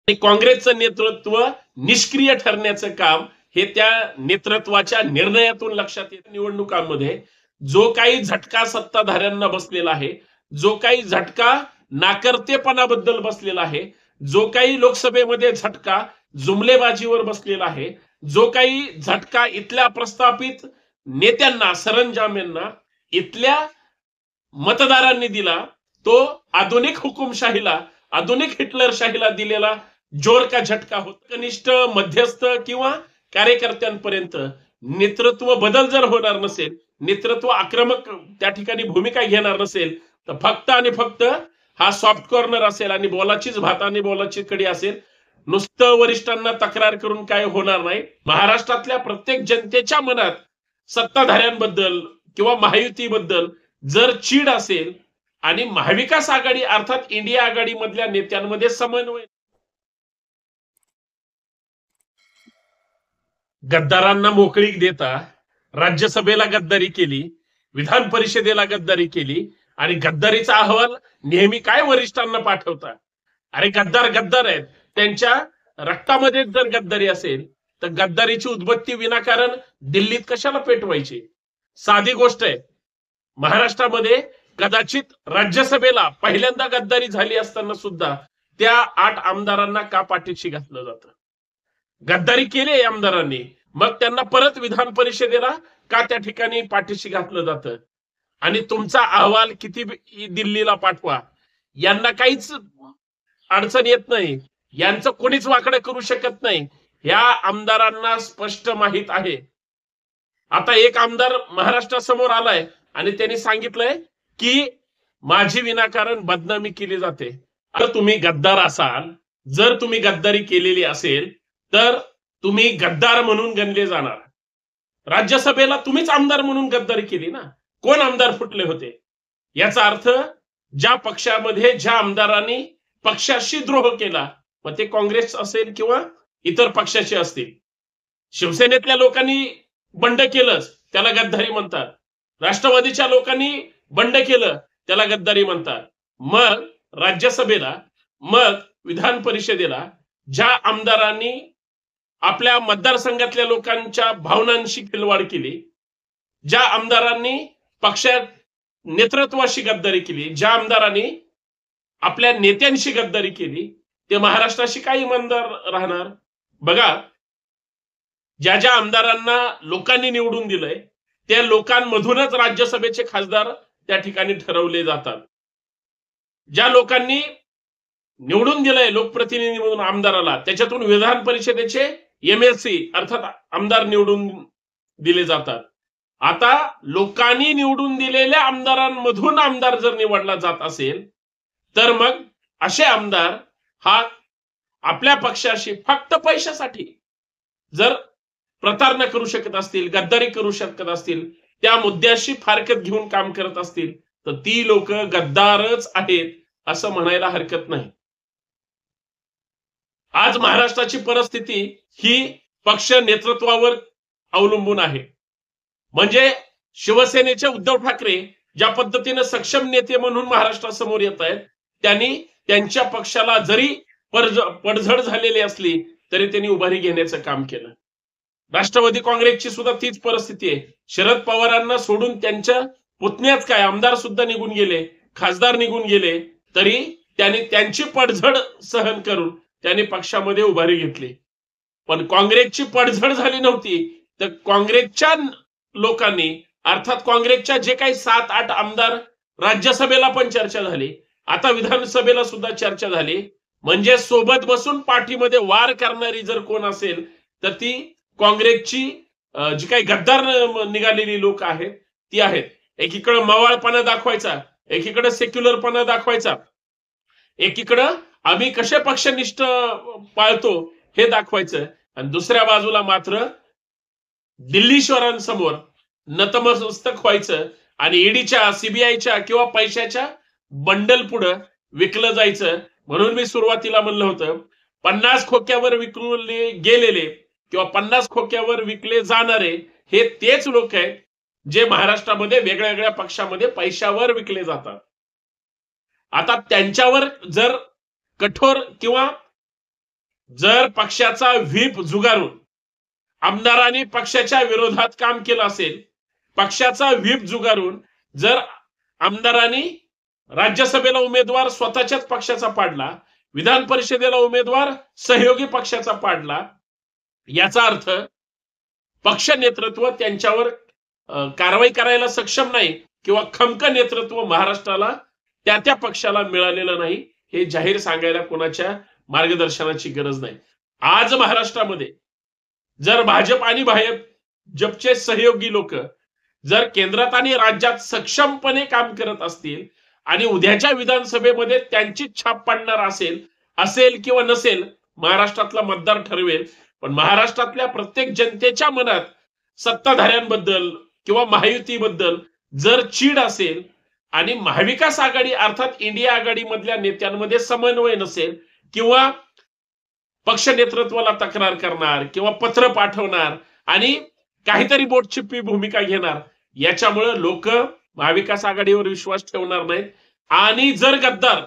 आणि काँग्रेसचं नेतृत्व निष्क्रिय ठरण्याचं काम हे त्या नेतृत्वाच्या निर्णयातून लक्षात येतं. निवडणुकांमध्ये जो काही झटका सत्ताधाऱ्यांना बसलेला आहे, जो काही झटका नाकर्तेपणाबद्दल बसलेला आहे, जो काही लोकसभेमध्ये झटका जुमलेबाजीवर बसलेला आहे, जो काही झटका इथल्या प्रस्थापित नेत्यांना, सरंजाम्यांना इथल्या मतदारांनी दिला, तो आधुनिक हुकुमशाहीला, आधुनिक हिटलरशाहीला दिलेला जोर का झटका होता. कनिष्ठ, मध्यस्थ किंवा कार्यकर्त्यांपर्यंत नेतृत्व बदल जर होणार नसेल, नेतृत्व आक्रमक त्या ठिकाणी भूमिका घेणार नसेल, तर फक्त आणि फक्त हा सॉफ्ट कॉर्नर असेल आणि बोलाचीच भात आणि बोलाची कडी असेल. नुसतं वरिष्ठांना तक्रार करून काय होणार नाही. महाराष्ट्रातल्या प्रत्येक जनतेच्या मनात सत्ताधाऱ्यांबद्दल किंवा महायुतीबद्दल जर चीड असेल आणि महाविकास आघाडी अर्थात इंडिया आघाडी मधल्या नेत्यांमध्ये समन्वय, गद्दारांना मोकळीक देता राज्यसभेला गद्दारी केली, विधान परिषदेला गद्दारी केली आणि गद्दारीचा अहवाल नेहमी काय वरिष्ठांना पाठवता. अरे गद्दार गद्दार आहेत, त्यांच्या रक्तामध्ये जर गद्दारी असेल तर गद्दारीची उद्बत्ती विनाकारण दिल्लीत कशाला पेटवायची. साधी गोष्ट आहे. महाराष्ट्रामध्ये कदाचित राज्यसभेला पहिल्यांदा गद्दारी झाली असताना सुद्धा त्या 8 आमदारांना का पाठीशी घातलं जातं. गद्दारी केली आमदारांनी, मग त्यांना परत विधान परिषदेला का त्या ठिकाणी पाठीशी घातलं जातं. आणि तुमचा अहवाल किती दिल्लीला पाठवा, यांना काहीच अडचण येत नाही, यांचं कोणीच वाकडं करू शकत नाही. ह्या आमदारांना स्पष्ट माहित आहे. आता एक आमदार महाराष्ट्रासमोर आलाय आणि त्यांनी सांगितलंय की माझी विनाकारण बदनामी केली जाते. आता तुम्ही गद्दार असाल, जर तुम्ही गद्दारी केलेली असेल तर तुम्ही गद्दार म्हणून गणले जाणार. राज्यसभेला तुम्हीच आमदार म्हणून गद्दारी केली ना. कोण आमदार फुटले होते? याचा अर्थ ज्या पक्षामध्ये ज्या आमदारांनी पक्षाशी द्रोह केला, मग ते काँग्रेस असेल किंवा इतर पक्षाचे असतील. शिवसेनेतल्या लोकांनी बंड केलंच, त्याला गद्दारी म्हणतात. राष्ट्रवादीच्या लोकांनी बंड केलं, त्याला गद्दारी म्हणतात. मग राज्यसभेला, मग विधान परिषदेला ज्या आमदारांनी आपल्या मतदारसंघातल्या लोकांच्या भावनांशी खिलवाड केली, ज्या आमदारांनी पक्षात नेतृत्वाशी गद्दारी केली, ज्या आमदारांनी आपल्या नेत्यांशी गद्दारी केली, ते महाराष्ट्राशी काय इमानदार राहणार. बघा, ज्या ज्या आमदारांना लोकांनी निवडून दिलंय त्या लोकांमधूनच राज्यसभेचे खासदार त्या ठिकाणी ठरवले जातात. ज्या लोकांनी निवडून दिलंय लोकप्रतिनिधी म्हणून आमदाराला, त्याच्यातून विधान परिषदेचे एमएलसी अर्थात आमदार निवडून दिले जातात. आता लोकांनी निवडून दिलेल्या आमदारांमधून आमदार जर निवडला जात असेल तर मग असे आमदार हा आपल्या पक्षाशी फक्त पैशासाठी जर प्रतारणा करू शकत असतील, गद्दारी करू शकत असतील, त्या मुद्द्याशी फारकत घेऊन काम करत असतील, तर ती लोक गद्दारच आहेत असं म्हणायला हरकत नाही. आज महाराष्ट्राची परिस्थिती ही पक्ष नेतृत्वावर अवलंबून आहे. म्हणजे शिवसेनेचे उद्धव ठाकरे ज्या पद्धतीने सक्षम नेते म्हणून महाराष्ट्रासमोर येत आहेत, त्यांनी त्यांच्या पक्षाला जरी पडझड झालेली असली तरी त्यांनी उभारी घेण्याचं काम केलं. राष्ट्रवादी काँग्रेसची सुद्धा तीच परिस्थिती आहे. शरद पवारांना सोडून त्यांच्या पुतण्याच काय आमदार सुद्धा निघून गेले, खासदार निघून गेले, तरी त्यांनी त्यांची पडझड सहन करून त्यांनी पक्षामध्ये उभारी घेतली. पण काँग्रेसची पडझड झाली नव्हती, तर काँग्रेसच्या लोकांनी अर्थात काँग्रेसच्या जे काही 7-8 आमदार, राज्यसभेला पण चर्चा झाली, आता विधानसभेला सुद्धा चर्चा झाली. म्हणजे सोबत बसून पाठीमध्ये वार करणारी जर कोण असेल तर ती काँग्रेसची जी काही गद्दार निघालेली लोक आहेत ती आहेत. एकीकडे मवाळपणा दाखवायचा, एकीकडे सेक्युलरपणा दाखवायचा, एकीकडे आम्ही कसे पक्षनिष्ठ पाळतो हे दाखवायचं, आणि दुसऱ्या बाजूला मात्र दिल्लीश्वरांसमोर नतमस्तक व्हायचं आणि ईडीच्या, सीबीआयच्या किंवा पैशाच्या बंडल पुढे विकलं जायचं. म्हणून मी सुरुवातीला म्हणलं होतं, 50 खोक्यावर विकले गेलेले किंवा 50 खोक्यावर विकले जाणारे हे तेच लोक आहेत जे महाराष्ट्रामध्ये वेगळ्या वेगळ्या पक्षामध्ये पैशावर विकले जातात. आता त्यांच्यावर जर कठोर किंवा जर पक्षाचा व्हीप जुगारून आमदारांनी पक्षाच्या विरोधात काम केलं असेल, पक्षाचा व्हीप जुगारून जर आमदारांनी राज्यसभेला उमेदवार स्वतःच्याच पक्षाचा पाडला, विधान परिषदेला उमेदवार सहयोगी पक्षाचा पाडला, याचा अर्थ पक्ष नेतृत्व त्यांच्यावर कारवाई करायला सक्षम नाही किंवा खमक नेतृत्व महाराष्ट्राला त्या पक्षाला मिळालेलं नाही, हे जाहीर सांगायला कोणाच्या मार्गदर्शनाची गरज नाही. आज महाराष्ट्रामध्ये जर भाजप आणि भाजपचे सहयोगी लोक जर केंद्रात आणि राज्यात सक्षमपणे काम करत असतील आणि उद्याच्या विधानसभेमध्ये त्यांची छाप पाडणार असेल किंवा नसेल, महाराष्ट्रातला मतदार ठरवेल. पण महाराष्ट्रातल्या प्रत्येक जनतेच्या मनात सत्ताधाऱ्यांबद्दल किंवा महायुतीबद्दल जर चीड असेल आणि महाविकास आघाडी अर्थात इंडिया आघाडी मधल्या नेत्यांमध्ये समन्वय नसेल किंवा पक्ष नेतृत्वाला तक्रार करणार किंवा पत्र पाठवणार आणि काहीतरी बोटछिपी भूमिका घेणार, याच्यामुळे लोक महाविकास आघाडीवर विश्वास ठेवणार नाहीत. आणि जर गद्दार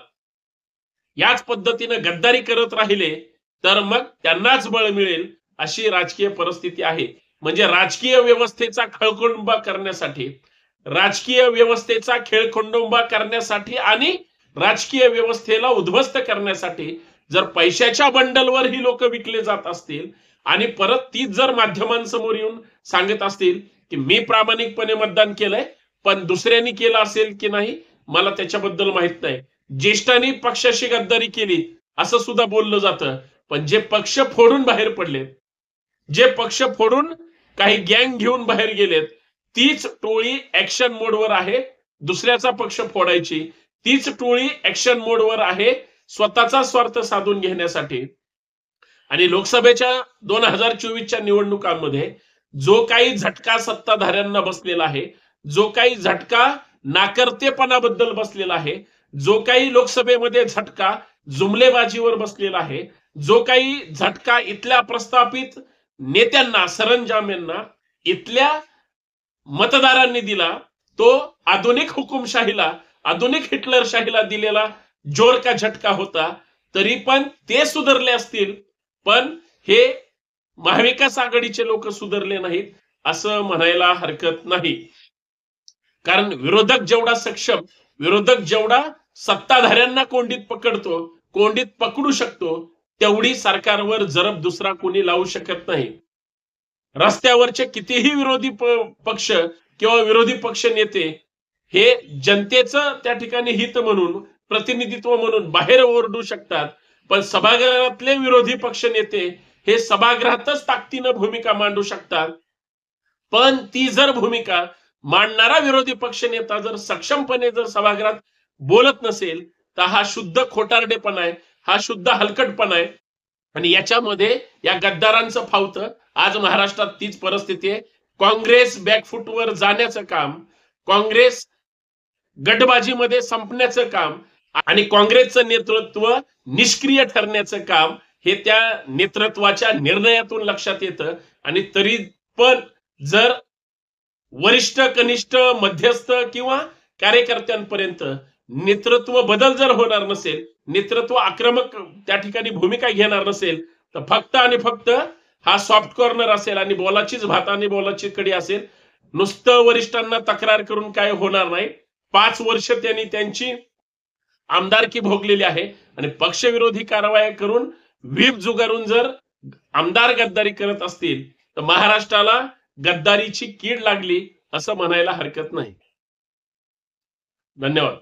याच पद्धतीने गद्दारी करत राहिले तर मग त्यांनाच बळ मिळेल अशी राजकीय परिस्थिती आहे. म्हणजे राजकीय व्यवस्थेचा खेळखंडोबा करण्यासाठी आणि राजकीय व्यवस्थेला उद्ध्वस्त करण्यासाठी जर पैशाच्या बंडलवर ही लोक विकले जात असतील आणि परत तीच जर माध्यमांसमोर येऊन सांगत असतील की मी प्रामाणिकपणे मतदान केलंय पण दुसऱ्यांनी केलं असेल की नाही मला त्याच्याबद्दल माहित नाही, ज्येष्ठांनी पक्षाशी गद्दारी केली असं सुद्धा बोललं जातं. पण जे पक्ष फोडून बाहेर पडलेत, जे पक्ष फोडून काही गँग घेऊन बाहेर गेलेत, तीच टोळी ऍक्शन मोडवर आहे दुसऱ्याचा पक्ष फोडायची, तीच टोळी ऍक्शन मोडवर आहे स्वतःचा स्वार्थ साधून घेण्यासाठी. आणि लोकसभेच्या 2024च्या निवडणुकांमध्ये जो काही झटका सत्ताधाऱ्यांना बसलेला आहे, जो काही झटका नाकर्तेपणाबद्दल बसलेला आहे, जो काही लोकसभेमध्ये झटका जुमलेबाजीवर बसलेला आहे, जो काही झटका इथल्या प्रस्थापित नेत्यांना सरंजाम्यांना इथल्या मतदारांनी दिला, तो आधुनिक हुकुमशाहीला आधुनिक हिटलरशाहीला दिलेला जोर का झटका होता. तरी पण ते सुधारले असतील, पण हे महाविकास आघाडीचे लोक सुधारले नाहीत असं म्हणायला हरकत नाही. कारण विरोधक जेवढा सक्षम, विरोधक जेवढा सत्ताधाऱ्यांना कोंडीत पकडू शकतो, तेवढी सरकारवर जरब दुसरा कोणी लावू शकत नाही. रस्त्यावरचे कितीही विरोधी पक्ष किंवा विरोधी पक्ष नेते हे जनतेचं त्या ठिकाणी हित म्हणून, प्रतिनिधित्व म्हणून बाहेर ओरडू शकतात, पण सभागृहातले विरोधी पक्ष नेते हे सभागृहातच ताकदीनं भूमिका मांडू शकतात. पण ती जर भूमिका मांडणारा विरोधी पक्ष नेता जर सक्षमपणे जर सभागृहात बोलत नसेल तर हा शुद्ध खोटारडेपणा आहे, हा शुद्ध हलकटपणा आहे. आणि याच्यामध्ये या गद्दारांचं फावतं. आज महाराष्ट्रात तीच परिस्थिती आहे. काँग्रेस बॅकफुटवर जाण्याचं काम, काँग्रेस गटबाजीमध्ये संपण्याचं काम आणि काँग्रेसचं नेतृत्व निष्क्रिय ठरण्याचं काम हे त्या नेतृत्वाच्या निर्णयातून लक्षात येतं. आणि तरी पण जर वरिष्ठ, कनिष्ठ, मध्यस्थ किंवा कार्यकर्त्यांपर्यंत नेतृत्व बदल जर होणार नसेल, नेतृत्व आक्रमक त्या ठिकाणी भूमिका घेणार नसेल, तर फक्त आणि फक्त हा सॉफ्ट कॉर्नर असेल आणि बोलाचीच भात आणि बोलाची कडी असेल. नुसतं वरिष्ठांना तक्रार करून काय होणार नाही. 5 वर्ष त्यांनी त्यांची आमदारकी भोगलेली आहे आणि पक्षविरोधी कारवाया करून व्हीप जुगारून जर आमदार गद्दारी करत असतील तर महाराष्ट्राला गद्दारीची कीड लागली असं म्हणायला हरकत नाही. धन्यवाद.